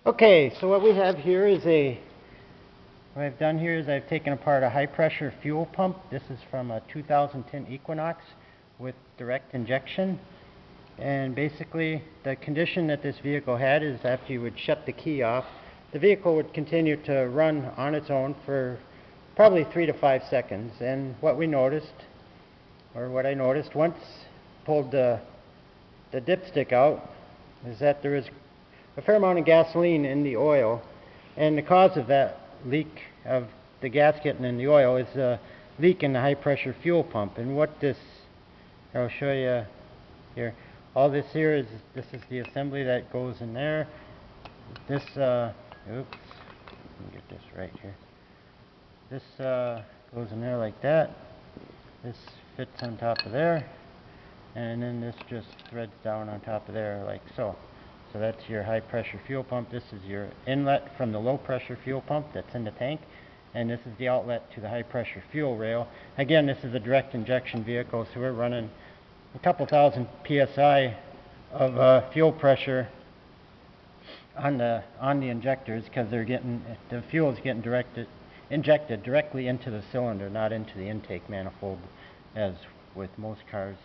Okay, so what we have here is what I've done here is I've taken apart a high pressure fuel pump. This is from a 2010 Equinox with direct injection. And basically the condition that this vehicle had is after you would shut the key off, the vehicle would continue to run on its own for probably 3 to 5 seconds. And what we noticed, or what I noticed once pulled the dipstick out, is that there is a fair amount of gasoline in the oil, and the cause of that leak of the gas getting in the oil is a leak in the high pressure fuel pump. And what this, I'll show you here, all this here is, this is the assembly that goes in there. This, oops, let me get this right here. This goes in there like that. This fits on top of there, and then this just threads down on top of there like so. So that's your high pressure fuel pump. This is your inlet from the low pressure fuel pump that's in the tank, and this is the outlet to the high pressure fuel rail. Again, this is a direct injection vehicle, so we're running a couple thousand psi of fuel pressure on the injectors, because the fuel is getting injected directly into the cylinder, not into the intake manifold, as with most cars.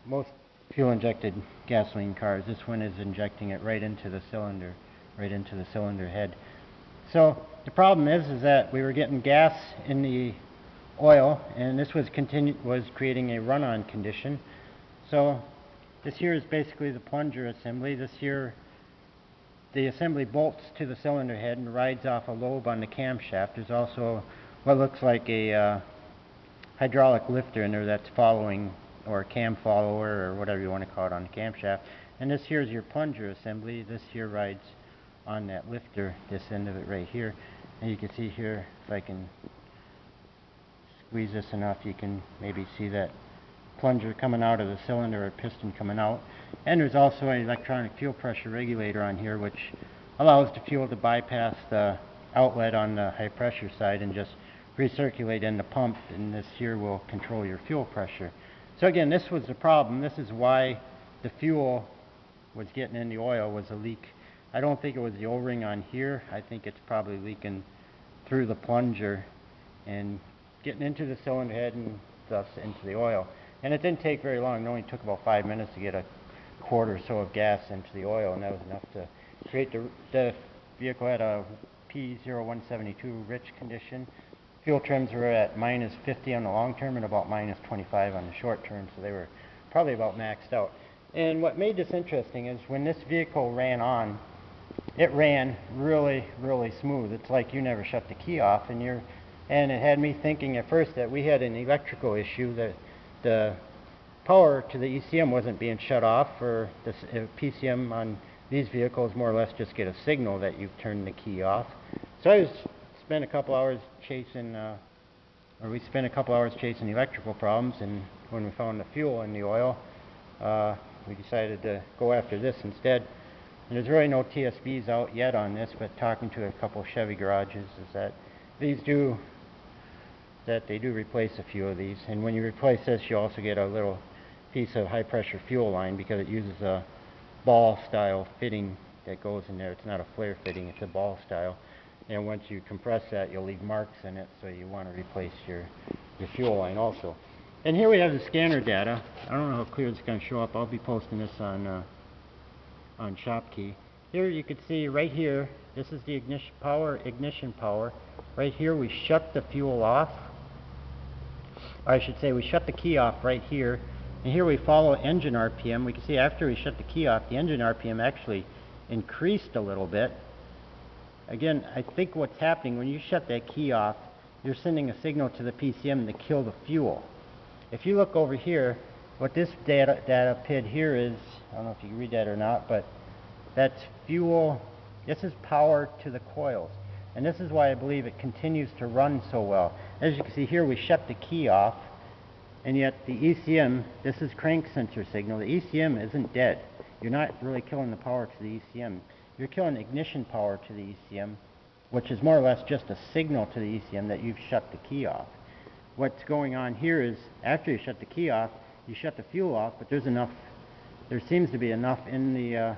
Most fuel injected gasoline cars, this one is injecting it right into the cylinder head. So the problem is that we were getting gas in the oil, and this was creating a run-on condition. So this here is basically the plunger assembly. This here, the assembly bolts to the cylinder head and rides off a lobe on the camshaft. There's also what looks like a hydraulic lifter in there that's following, or a cam follower, or whatever you want to call it, on the camshaft. And this here is your plunger assembly. This here rides on that lifter, this end of it right here. And you can see here, if I can squeeze this enough, you can maybe see that plunger coming out of the cylinder, or piston coming out. And there's also an electronic fuel pressure regulator on here, which allows the fuel to bypass the outlet on the high pressure side and just recirculate in the pump, and this here will control your fuel pressure. So again, this was the problem. This is why the fuel was getting in the oil, was a leak. I don't think it was the O-ring on here. I think it's probably leaking through the plunger and getting into the cylinder head and thus into the oil. And it didn't take very long. It only took about 5 minutes to get a quart or so of gas into the oil, and that was enough to create the vehicle had a P0172 rich condition. Fuel trims were at minus 50 on the long term and about minus 25 on the short term, so they were probably about maxed out. And what made this interesting is when this vehicle ran on, it ran really, really smooth. It's like you never shut the key off, and it had me thinking at first that we had an electrical issue, that the power to the ECM wasn't being shut off, or the PCM on these vehicles more or less just get a signal that you've turned the key off. So we spent a couple hours chasing electrical problems, and when we found the fuel in the oil, we decided to go after this instead. And there's really no TSBs out yet on this, but talking to a couple Chevy garages is that they do replace a few of these. And when you replace this, you also get a little piece of high pressure fuel line, because it uses a ball style fitting that goes in there. It's not a flare fitting, it's a ball style. And once you compress that, you'll leave marks in it, so you want to replace your fuel line also. And here we have the scanner data. I don't know how clear it's going to show up. I'll be posting this on ShopKey. Here you can see right here, this is the ignition power. Right here we shut the fuel off. Or I should say we shut the key off right here. And here we follow engine RPM. We can see after we shut the key off, the engine RPM actually increased a little bit. Again, I think what's happening when you shut that key off, you're sending a signal to the PCM to kill the fuel. If you look over here, what this data PID here is, I don't know if you can read that or not, but that's fuel. This is power to the coils. And this is why I believe it continues to run so well. As you can see here, we shut the key off, and yet the ECM, this is crank sensor signal. The ECM isn't dead. You're not really killing the power to the ECM. You're killing ignition power to the ECM, which is more or less just a signal to the ECM that you've shut the key off. What's going on here is after you shut the key off, you shut the fuel off, but there seems to be enough in the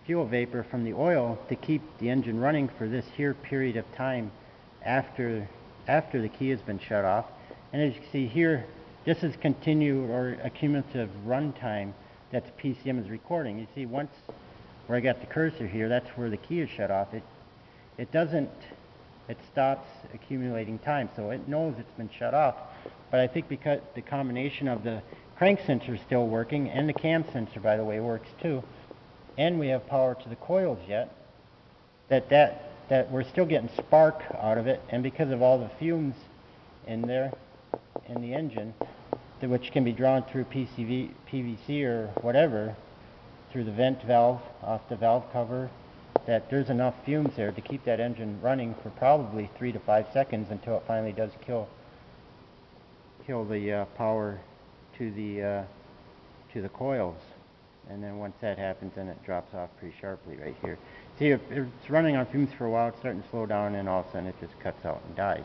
fuel vapor from the oil to keep the engine running for this here period of time after the key has been shut off. And as you can see here, this is continued or a cumulative runtime that the PCM is recording. You see once where I got the cursor here, that's where the key is shut off. It stops accumulating time, so it knows it's been shut off. But I think because the combination of the crank sensor is still working, and the cam sensor, by the way, works too, and we have power to the coils yet, that we're still getting spark out of it, and because of all the fumes in there, in the engine, which can be drawn through PVC or whatever, through the vent valve, off the valve cover, that there's enough fumes there to keep that engine running for probably 3 to 5 seconds until it finally does kill the power to the coils. And then once that happens, then it drops off pretty sharply right here. See, if it's running on fumes for a while, it's starting to slow down, and all of a sudden it just cuts out and dies.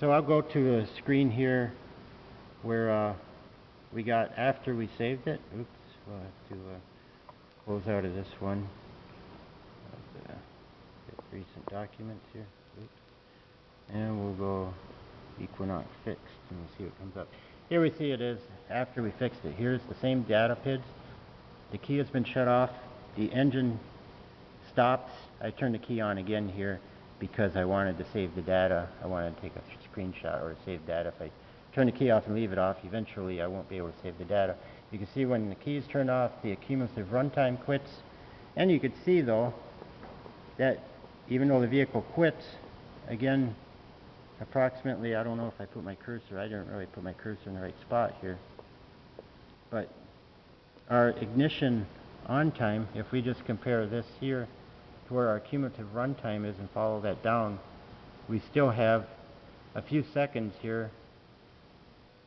So I'll go to a screen here where we got after we saved it. Oops, we'll have to close out of this one. Get recent documents here. Oops. And we'll go Equinox fixed, and we'll see what comes up. Here we see it is after we fixed it. Here's the same data PIDs. The key has been shut off. The engine stops. I turned the key on again here because I wanted to save the data. I wanted to take a screenshot or save data. If I turn the key off and leave it off, eventually I won't be able to save the data. You can see when the key is turned off, the cumulative runtime quits. And you can see though that even though the vehicle quits, again, approximately, I don't know if I put my cursor, I didn't really put my cursor in the right spot here, but our ignition on time, if we just compare this here to where our cumulative runtime is and follow that down, we still have a few seconds here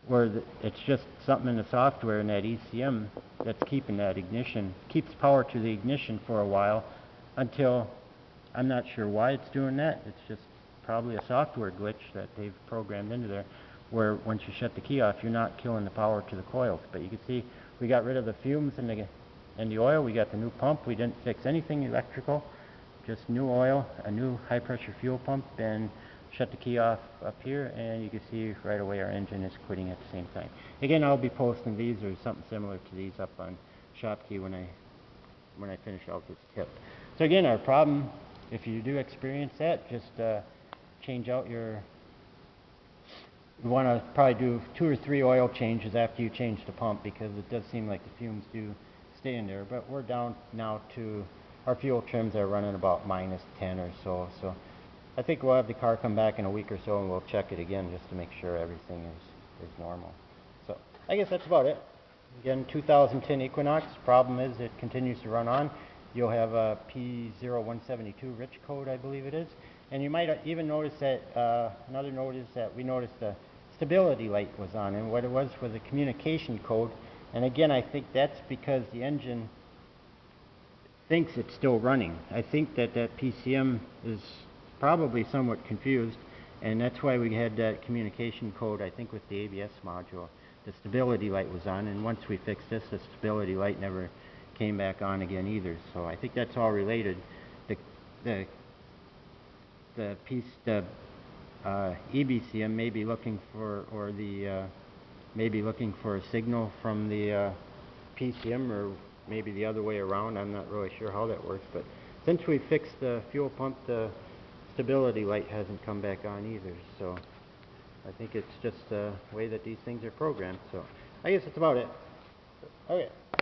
where it's just something in the software in that ECM that's keeping that ignition, keeps power to the ignition for a while until, I'm not sure why it's doing that. It's just probably a software glitch that they've programmed into there, where once you shut the key off, you're not killing the power to the coils. But you can see we got rid of the fumes and the oil. We got the new pump. We didn't fix anything electrical, just new oil, a new high pressure fuel pump, and shut the key off up here, and you can see right away our engine is quitting at the same time. Again, I'll be posting these or something similar to these up on ShopKey when I finish out this tip. So again, our problem, if you do experience that, just change out you want to probably do 2 or 3 oil changes after you change the pump, because it does seem like the fumes do stay in there. But we're down now to our fuel trims are running about -10 or so. So I think we'll have the car come back in a week or so and we'll check it again just to make sure everything is normal. So I guess that's about it. Again, 2010 Equinox. Problem is it continues to run on. You'll have a P0172 rich code, I believe it is. And you might even notice that, another note is that we noticed the stability light was on, and what it was a communication code. And again, I think that's because the engine thinks it's still running. I think that PCM is probably somewhat confused, and that's why we had that communication code, I think, with the ABS module. The stability light was on, and once we fixed this, the stability light never came back on again either. So I think that's all related. The EBCM may be looking for, or maybe looking for a signal from the PCM, or maybe the other way around. I'm not really sure how that works, but since we fixed the fuel pump, the stability light hasn't come back on either. So I think it's just the way that these things are programmed. So I guess that's about it. Okay.